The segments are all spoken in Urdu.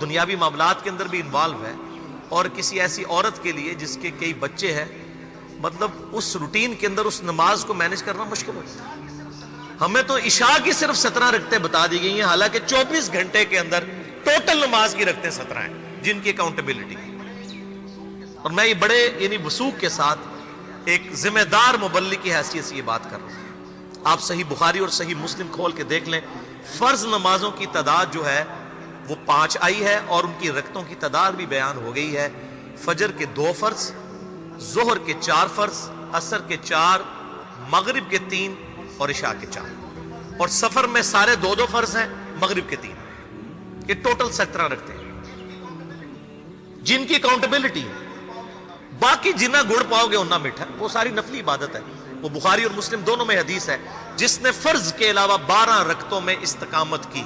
دنیاوی معاملات کے اندر بھی انوالو ہے اور کسی ایسی عورت کے لیے جس کے کئی بچے ہیں، مطلب اس روٹین کے اندر اس نماز کو مینج کرنا مشکل ہوتا ہے۔ ہمیں تو عشاء کی صرف 17 رکعتیں بتا دی گئی ہیں، حالانکہ 24 گھنٹے کے اندر ٹوٹل نماز کی رکعتیں 17 ہیں جن کی اکاؤنٹیبلٹی ہے۔ اور میں یہ بڑے وثوق کے ساتھ ایک ذمہ دار مبلغ کی حیثیت سے یہ بات کر رہا ہوں۔ آپ صحیح بخاری اور صحیح مسلم کھول کے دیکھ لیں، فرض نمازوں کی تعداد جو ہے وہ 5 آئی ہے اور ان کی رکعتوں کی تعداد بھی بیان ہو گئی ہے۔ فجر کے 2 فرض، ظہر کے 4 فرض، عصر کے 4، مغرب کے 3 اور عشاء کے 4، اور سفر میں سارے 2 فرض ہیں، مغرب کے 3۔ یہ ٹوٹل 17 رکھتے ہیں جن کی اکاؤنٹیبلٹی ہے۔ باقی جنہ گڑ پاؤ گے انہ میٹھا، وہ ساری نفلی عبادت ہے۔ وہ بخاری اور مسلم دونوں میں حدیث ہے، جس نے فرض کے علاوہ 12 رکعتوں میں استقامت کی،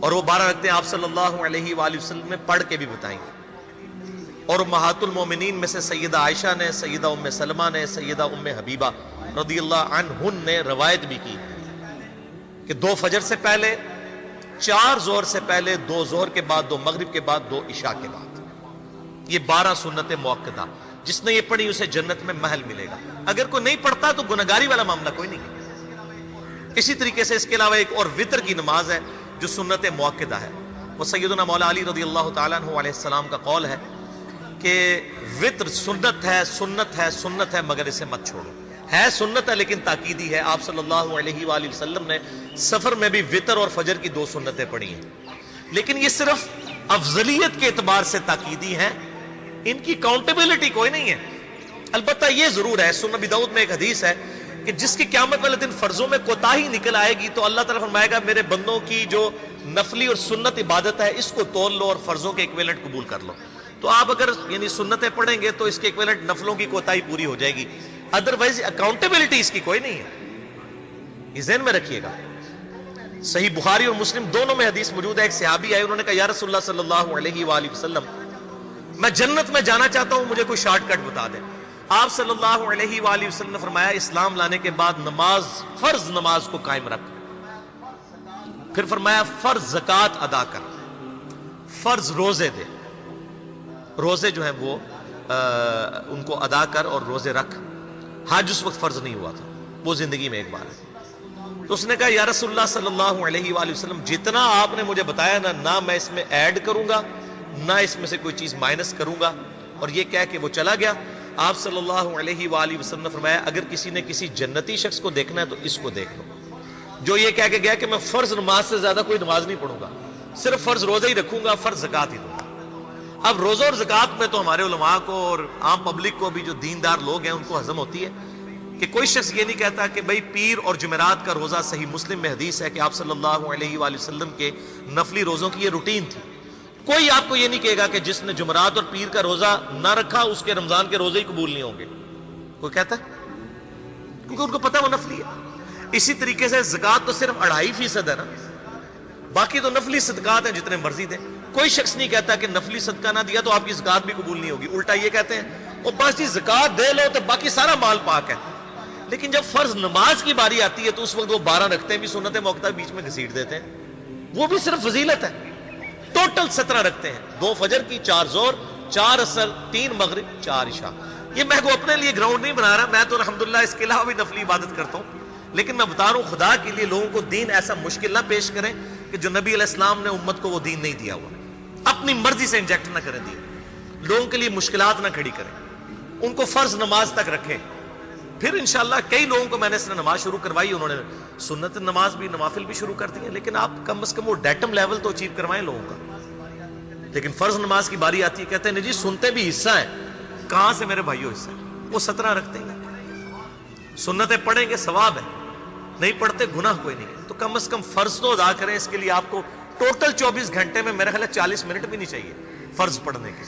اور وہ 12 رکعتیں آپ صلی اللہ علیہ وآلہ وسلم نے پڑھ کے بھی بتائیں۔ اور امہات المومنین میں سے سیدہ عائشہ نے، سیدہ ام سلمہ نے، سیدہ ام حبیبہ رضی اللہ عنہن نے روایت بھی کی کہ 2 فجر سے پہلے، 4 ظہر سے پہلے، 2 ظہر کے بعد، 2 مغرب کے بعد، 2 عشاء کے بعد، یہ 12 سنت موقدہ، جس نے یہ پڑھی اسے جنت میں محل ملے گا۔ اگر کوئی نہیں پڑھتا تو گناہگاری والا معاملہ کوئی نہیں ہے۔ اسی طریقے سے اس کے علاوہ ایک اور وتر کی نماز ہے جو سنت موقدہ ہے۔ وہ سیدنا مولا علی رضی اللہ تعالیٰ عنہ علیہ السلام کا قول ہے کہ وتر سنت ہے، سنت ہے، سنت ہے، مگر اسے مت چھوڑو۔ ہے سنت ہے لیکن تاکیدی ہے۔ آپ صلی اللہ علیہ وآلہ وسلم نے سفر میں بھی وتر اور فجر کی 2 سنتیں پڑھی ہیں، لیکن یہ صرف افضلیت کے اعتبار سے تاکیدی ہیں، ان کی اکاؤنٹیبلٹی کوئی نہیں ہے۔ البتہ یہ ضرور ہے، سنن ابی داؤد میں ایک حدیث ہے کہ جس کی قیامت والے دن فرضوں میں کوتاہی نکل آئے گی تو اللہ تعالیٰ فرمائے گا میرے بندوں کی جو نفلی اور سنت عبادت ہے اس کو تول لو اور فرضوں کے ایکویلنٹ قبول کر لو۔ تو آپ اگر سنتیں پڑھیں گے تو اس کے ایکویلنٹ نفلوں کی کوتاہی پوری ہو جائے گی، ادروائز اکاؤنٹیبلٹی اس کی کوئی نہیں ہے۔ یہ ذہن میں رکھیے گا۔ صحیح بخاری اور مسلم دونوں میں حدیث موجود ہے۔ ایک صحابی آئے، انہوں نے کہا یا رسول اللہ صلی اللہ علیہ وآلہ وسلم، میں جنت میں جانا چاہتا ہوں، مجھے کوئی شارٹ کٹ بتا دیں۔ آپ صلی اللہ علیہ وآلہ وسلم نے فرمایا اسلام لانے کے بعد نماز، فرض نماز کو قائم رکھ، پھر فرمایا فرض زکوٰۃ ادا کر، فرض روزے دے، روزے جو ہیں وہ ان کو ادا کر اور روزے رکھ۔ حج اس وقت فرض نہیں ہوا تھا، وہ زندگی میں ایک بار ہے۔ تو اس نے کہا یا رسول اللہ صلی اللہ علیہ وآلہ وسلم، جتنا آپ نے مجھے بتایا نہ میں اس میں ایڈ کروں گا نہ اس میں سے کوئی چیز مائنس کروں گا، اور یہ کہہ کے وہ چلا گیا۔ آپ صلی اللہ علیہ وآلہ وسلم نے فرمایا اگر کسی نے کسی جنتی شخص کو دیکھنا ہے تو اس کو دیکھ لو، جو یہ کہہ کے گیا کہ میں فرض نماز سے زیادہ کوئی نماز نہیں پڑھوں گا، صرف فرض روزہ ہی رکھوں گا، فرض زکوٰۃ ہی دوں گا۔ اب روزہ اور زکوٰۃ میں تو ہمارے علماء کو اور عام پبلک کو بھی جو دیندار لوگ ہیں ان کو ہضم ہوتی ہے کہ کوئی شخص یہ نہیں کہتا کہ بھئی پیر اور جمعرات کا روزہ، صحیح مسلم میں حدیث ہے کہ آپ صلی اللہ علیہ وآلہ وسلم کے نفلی روزوں کی یہ روٹین تھی۔ کوئی آپ کو یہ نہیں کہے گا کہ جس نے جمعرات اور پیر کا روزہ نہ رکھا اس کے رمضان کے روزے ہی قبول نہیں ہوں گے، کوئی کہتا ہے؟ کیونکہ ان کو پتہ وہ نفلی ہے۔ اسی طریقے سے زکوٰۃ تو صرف 2.5% ہے نا، باقی تو نفلی صدقات ہیں جتنے مرضی دیں۔ کوئی شخص نہیں کہتا کہ نفلی صدقہ نہ دیا تو آپ کی زکوٰۃ بھی قبول نہیں ہوگی، الٹا یہ کہتے ہیں اور بس جی زکوٰۃ دے لو تو باقی سارا مال پاک ہے۔ لیکن جب فرض نماز کی باری آتی ہے تو اس وقت وہ 12 رکھتے ہیں بھی سنت موقدہ بیچ میں گھسیٹ دیتے ہیں، وہ بھی صرف فضیلت ہے۔ ٹوٹل 17 رکھتے ہیں، 2 فجر کی، 4 ظہر، 4 عصر، 3 مغرب، 4 عشاء۔ یہ میں کو اپنے لیے گراؤنڈ نہیں بنا رہا، میں تو الحمدللہ اس کے علاوہ بھی نفلی عبادت کرتا ہوں، لیکن میں بتا رہا ہوں خدا کے لیے لوگوں کو دین ایسا مشکل نہ پیش کریں کہ جو نبی علیہ السلام نے امت کو وہ دین نہیں دیا ہوا، اپنی مرضی سے انجیکٹ نہ کریں دین، لوگوں کے لیے مشکلات نہ کھڑی کریں، ان کو فرض نماز تک رکھیں۔ پھر انشاءاللہ کئی لوگوں کو میں نے اس نے نماز شروع کروائی، انہوں نے سنت نماز بھی، نوافل بھی شروع کر دی ہیں، لیکن آپ کم از کم وہ ڈیٹم لیول تو اچیو کروائیں لوگوں کا۔ لیکن فرض نماز کی باری آتی ہے کہتے ہیں نہیں جی سنتے بھی حصہ ہے، کہاں سے میرے بھائیوں حصہ ہے؟ وہ 17 رکھتے ہیں، سنتیں پڑھیں گے ثواب ہے، نہیں پڑھتے گناہ کوئی نہیں ہے۔ تو کم از کم فرض تو ادا کریں، اس کے لیے آپ کو ٹوٹل 24 گھنٹے میں میرا خیال ہے 40 منٹ بھی نہیں چاہیے فرض پڑھنے کے،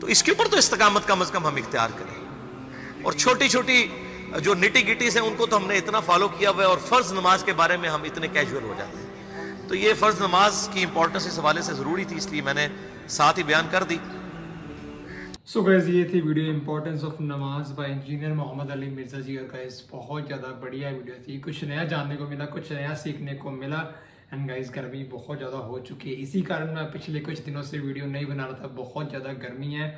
تو اس کے اوپر تو استقامت کم از کم ہم اختیار کریں۔ اور چھوٹی چھوٹی جو نٹی گٹیز ہیں ان کو تو ہم نے اتنا فالو کیا ہوا ہے، اور فرض نماز کے بارے میں ہم اتنے کیجول ہو جاتے ہیں۔ تو یہ فرض نماز کی امپورٹنس اس حوالے سے ضروری تھی، اس لیے میں نے ساتھ ہی بیان کر دی۔ سو گائز یہ تھی ویڈیو امپورٹنس آف نماز بائی انجینئر محمد علی مرزا جی، اور گائز بہت زیادہ بڑھیا ویڈیو تھی، کچھ نیا جاننے کو ملا، کچھ نیا سیکھنے کو ملا۔ اینڈ گائز گرمی بہت زیادہ ہو چکی ہے, اسی کارن میں پچھلے کچھ دنوں سے ویڈیو نہیں بنا رہا تھا. بہت زیادہ گرمی ہے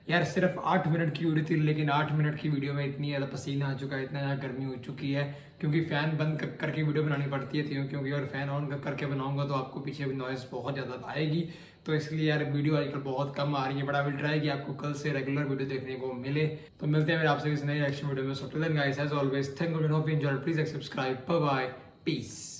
یار, صرف 8 منٹ کی ویڈیو تھی لیکن 8 منٹ کی ویڈیو میں اتنی زیادہ پسینہ آ چکا ہے, اتنا زیادہ گرمی ہو چکی ہے کیونکہ فین بند کر کے ویڈیو بنانی پڑتی ہے, کیونکہ اگر فین آن کر کے بناؤں گا تو آپ کو پیچھے نوائز بہت زیادہ آئے گی. تو اس لیے یار ویڈیو آج کل بہت کم آ رہی ہے, بٹ آئی ول ٹرائی کہ آپ کو کل سے ریگولر ویڈیو دیکھنے کو ملے. تو ملتے ہیں آپ سے اس نئے ریئیکشن ویڈیو میں. So till then guys as always thank you, hope you enjoy, please subscribe, bye bye, piece.